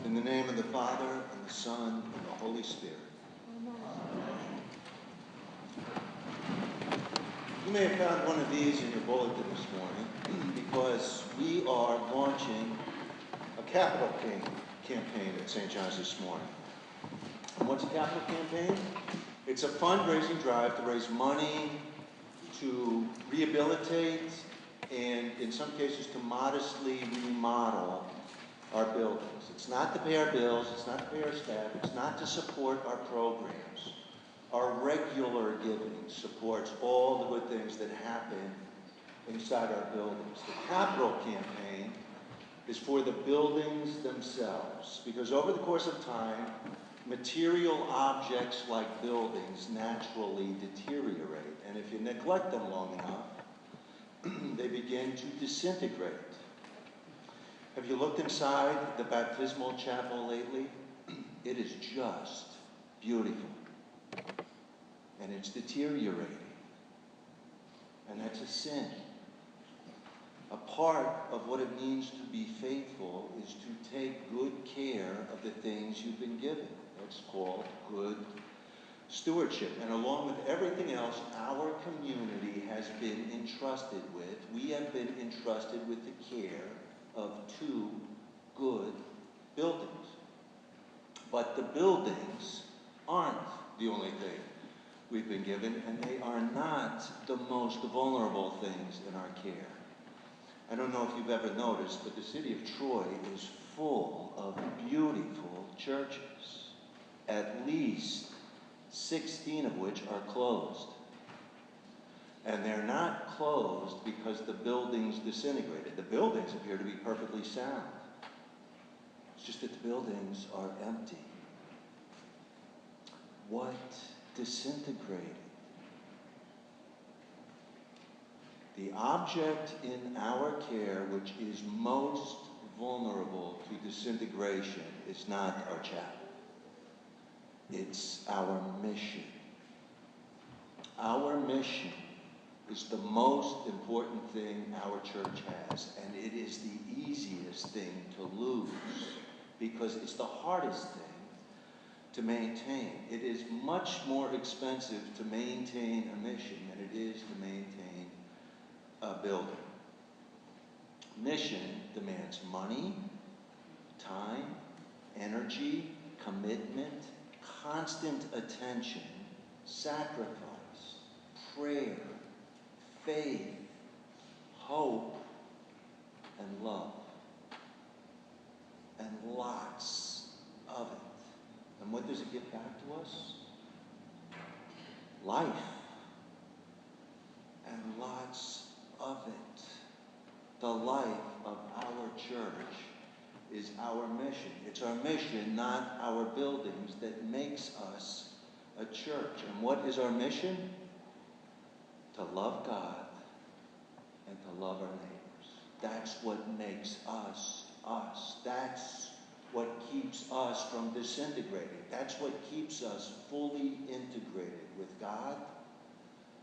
In the name of the Father, and the Son, and the Holy Spirit. You may have found one of these in your bulletin this morning because we are launching a capital campaign at St. John's this morning. And what's a capital campaign? It's a fundraising drive to raise money to rehabilitate and, in some cases, to modestly remodel our buildings. It's not to pay our bills, it's not to pay our staff, it's not to support our programs. Our regular giving supports all the good things that happen inside our buildings. The capital campaign is for the buildings themselves, because over the course of time, material objects like buildings naturally deteriorate, and if you neglect them long enough, they begin to disintegrate. Have you looked inside the baptismal chapel lately? It is just beautiful. And it's deteriorating. And that's a sin. A part of what it means to be faithful is to take good care of the things you've been given. That's called good stewardship. And along with everything else our community has been entrusted with, we have been entrusted with the care of two good buildings. But the buildings aren't the only thing we've been given, and they are not the most vulnerable things in our care. I don't know if you've ever noticed, but the city of Troy is full of beautiful churches, at least 16 of which are closed. And they're not closed because the buildings disintegrated. The buildings appear to be perfectly sound. It's just that the buildings are empty. What disintegrated? The object in our care which is most vulnerable to disintegration is not our chapel. It's our mission. Our mission is the most important thing our church has, and it is the easiest thing to lose because it's the hardest thing to maintain. It is much more expensive to maintain a mission than it is to maintain a building. Mission demands money, time, energy, commitment, constant attention, sacrifice, prayer, faith, hope, and love. And lots of it. And what does it give back to us? Life. And lots of it. The life of our church is our mission. It's our mission, not our buildings, that makes us a church. And what is our mission? To love God and to love our neighbors. That's what makes us us. That's what keeps us from disintegrating. That's what keeps us fully integrated with God,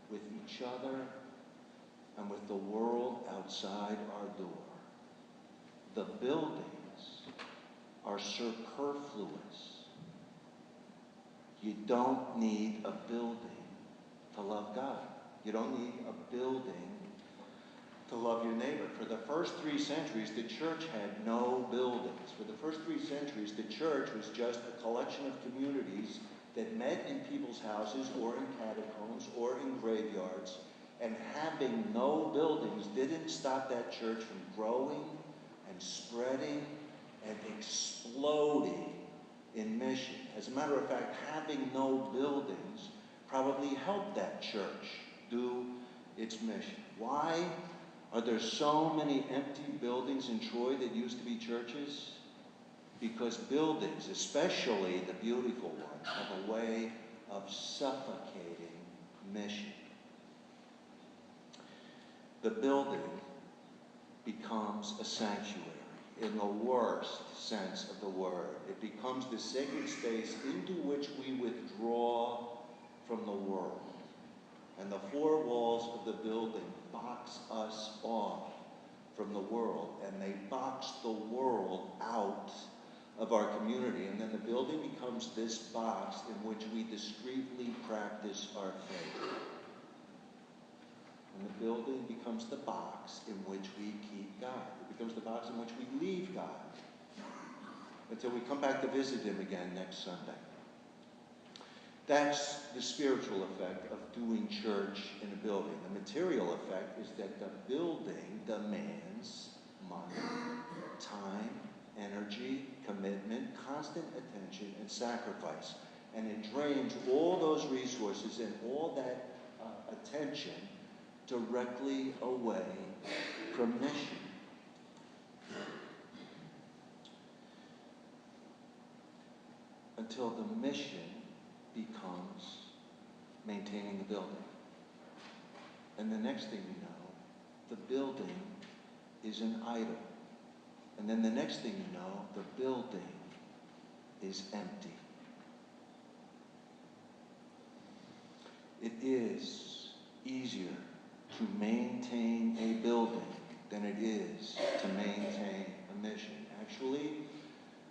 with each other, and with the world outside our door. The buildings are superfluous. You don't need a building to love God. You don't need a building to love your neighbor. For the first 3 centuries, the church had no buildings. For the first 3 centuries, the church was just a collection of communities that met in people's houses or in catacombs or in graveyards. And having no buildings didn't stop that church from growing and spreading and exploding in mission. As a matter of fact, having no buildings probably helped that church do its mission. Why are there so many empty buildings in Troy that used to be churches? Because buildings, especially the beautiful ones, have a way of suffocating mission. The building becomes a sanctuary in the worst sense of the word. It becomes the sacred space into which we withdraw from the world. And the 4 walls of the building box us off from the world, and they box the world out of our community, and then the building becomes this box in which we discreetly practice our faith. And the building becomes the box in which we keep God. It becomes the box in which we leave God until we come back to visit him again next Sunday. That's the spiritual effect of doing church in a building. The material effect is that the building demands money, time, energy, commitment, constant attention, and sacrifice. And it drains all those resources and all that attention directly away from mission. Until the mission becomes maintaining the building. And the next thing you know, the building is an idol. And then the next thing you know, the building is empty. It is easier to maintain a building than it is to maintain a mission. Actually,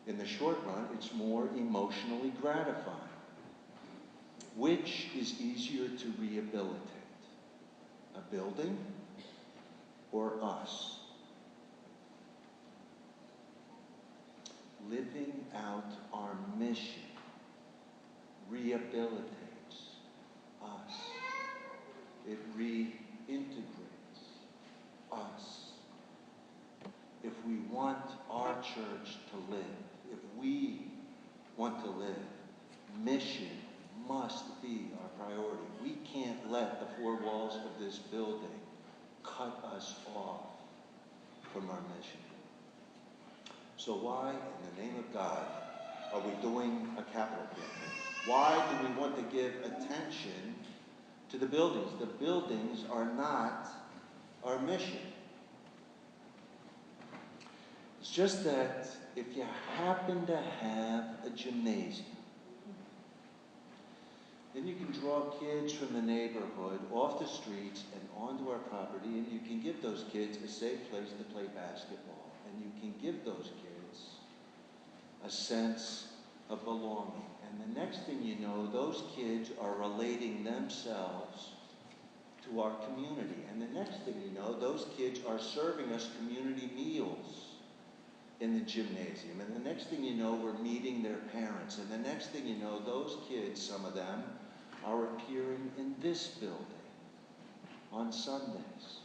in the short run, it's more emotionally gratifying. Which is easier to rehabilitate? A building or us? Living out our mission rehabilitates us. It reintegrates us. If we want our church to live, if we want to live, mission must be our priority. We can't let the four walls of this building cut us off from our mission. So why, in the name of God, are we doing a capital campaign? Why do we want to give attention to the buildings? The buildings are not our mission. It's just that if you happen to have a gymnasium, then you can draw kids from the neighborhood off the streets and onto our property, and you can give those kids a safe place to play basketball. And you can give those kids a sense of belonging. And the next thing you know, those kids are relating themselves to our community. And the next thing you know, those kids are serving us community meals in the gymnasium. And the next thing you know, we're meeting their parents. And the next thing you know, those kids, some of them, are appearing in this building on Sundays.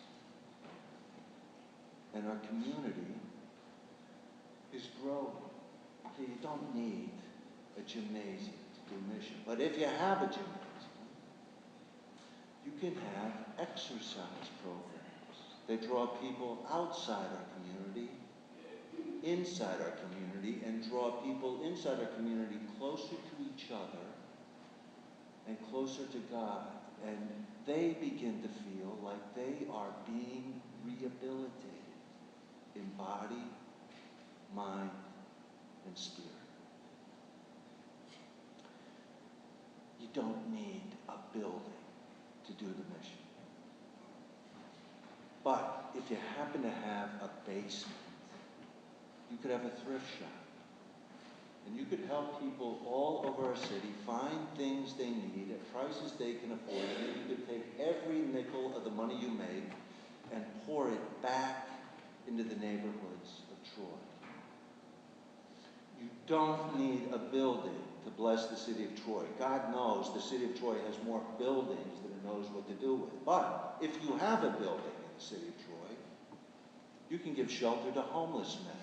And our community is growing. Okay, you don't need a gymnasium to do mission. But if you have a gymnasium, you can have exercise programs. They draw people outside our community, inside our community, and draw people inside our community closer to each other and closer to God. And they begin to feel like they are being rehabilitated in body, mind, and spirit. You don't need a building to do the mission. But if you happen to have a basement, you could have a thrift shop. And you could help people all over our city find things they need at prices they can afford. And then you could take every nickel of the money you make and pour it back into the neighborhoods of Troy. You don't need a building to bless the city of Troy. God knows the city of Troy has more buildings than it knows what to do with. But if you have a building in the city of Troy, you can give shelter to homeless men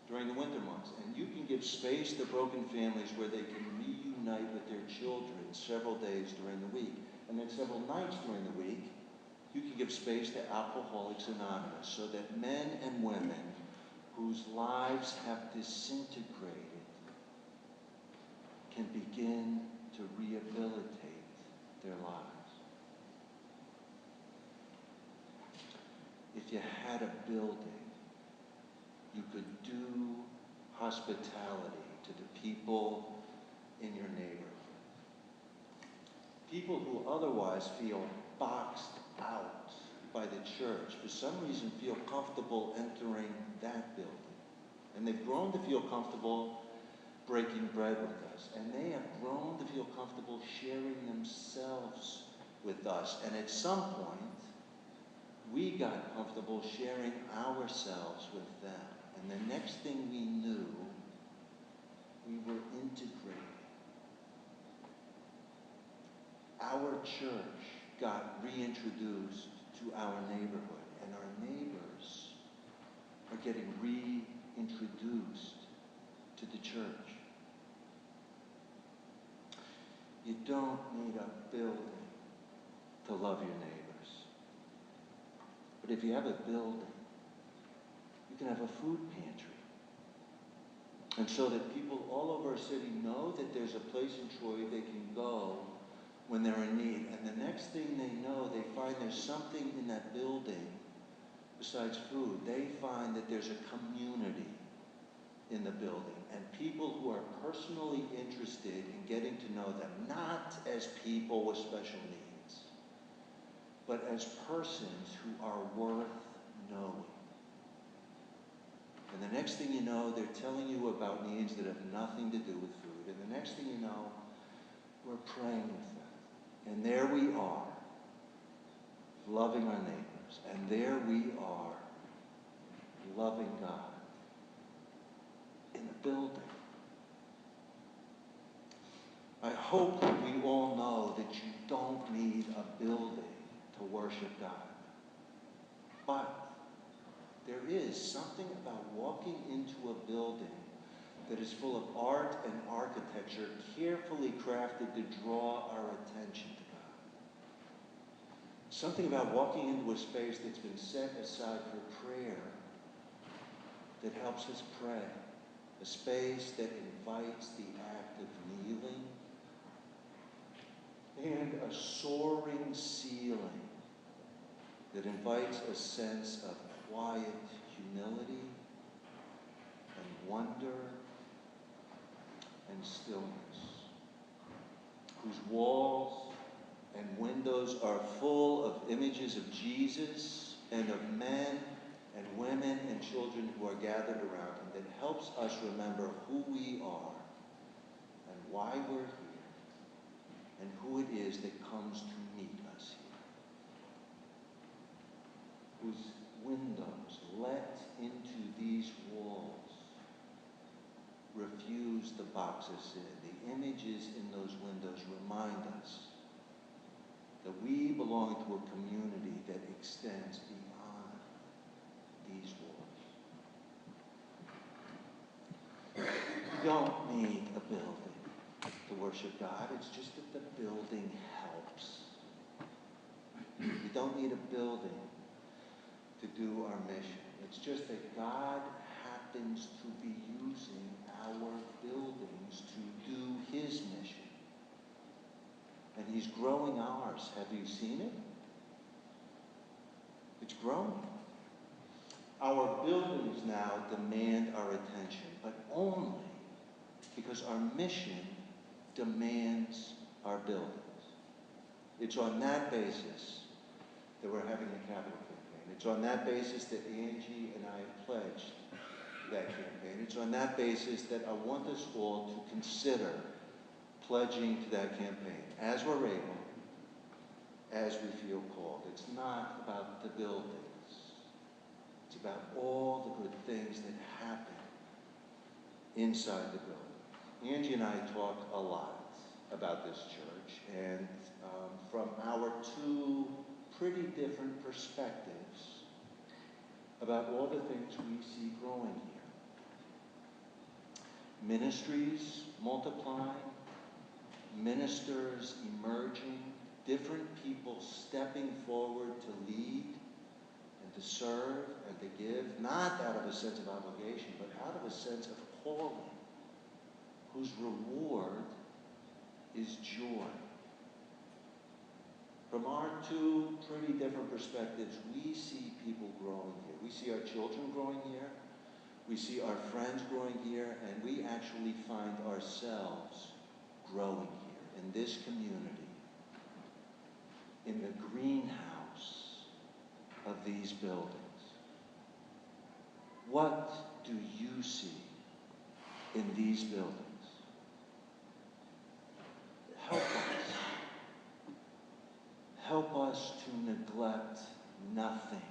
during the winter months. And you can give space to broken families where they can reunite with their children several days during the week. And then several nights during the week, you can give space to Alcoholics Anonymous so that men and women whose lives have disintegrated can begin to rehabilitate their lives. If you had a building, you could do hospitality to the people in your neighborhood. People who otherwise feel boxed out by the church, for some reason feel comfortable entering that building. And they've grown to feel comfortable breaking bread with us. And they have grown to feel comfortable sharing themselves with us. And at some point, we got comfortable sharing ourselves with them. And the next thing we knew, we were integrating. Our church got reintroduced to our neighborhood, and our neighbors are getting reintroduced to the church. You don't need a building to love your neighbors. But if you have a building, you can have a food pantry. And so that people all over our city know that there's a place in Troy they can go when they're in need. And the next thing they know, they find there's something in that building besides food. They find that there's a community in the building. And people who are personally interested in getting to know them, not as people with special needs, but as persons who are worth knowing. And the next thing you know, they're telling you about needs that have nothing to do with food. And the next thing you know, we're praying with them. And there we are, loving our neighbors. And there we are, loving God in a building. I hope that we all know that you don't need a building to worship God. But there is something about walking into a building that is full of art and architecture carefully crafted to draw our attention to God. Something about walking into a space that's been set aside for prayer that helps us pray. A space that invites the act of kneeling, and a soaring ceiling that invites a sense of quiet humility and wonder and stillness, whose walls and windows are full of images of Jesus and of men and women and children who are gathered around him, that helps us remember who we are and why we're here and who it is that comes to meet us here. Whose windows let into these walls refuse the boxes in. The images in those windows remind us that we belong to a community that extends beyond these walls. You don't need a building to worship God. It's just that the building helps. You don't need a building to do our mission. It's just that God happens to be using our buildings to do his mission. And he's growing ours. Have you seen it? It's growing. Our buildings now demand our attention, but only because our mission demands our buildings. It's on that basis that we're having a capital campaign. It's on that basis that Angie and I have pledged that campaign. It's on that basis that I want us all to consider pledging to that campaign as we're able, as we feel called. It's not about the buildings. It's about all the good things that happen inside the building. Angie and I talk a lot about this church, and from our two pretty different perspectives about all the things we see growing here. Ministries multiplying, ministers emerging, different people stepping forward to lead and to serve and to give, not out of a sense of obligation, but out of a sense of calling, whose reward is joy. From our two pretty different perspectives, we see people growing here. We see our children growing here. We see our friends growing here, and we actually find ourselves growing here in this community, in the greenhouse of these buildings. What do you see in these buildings? Help us. Help us to neglect nothing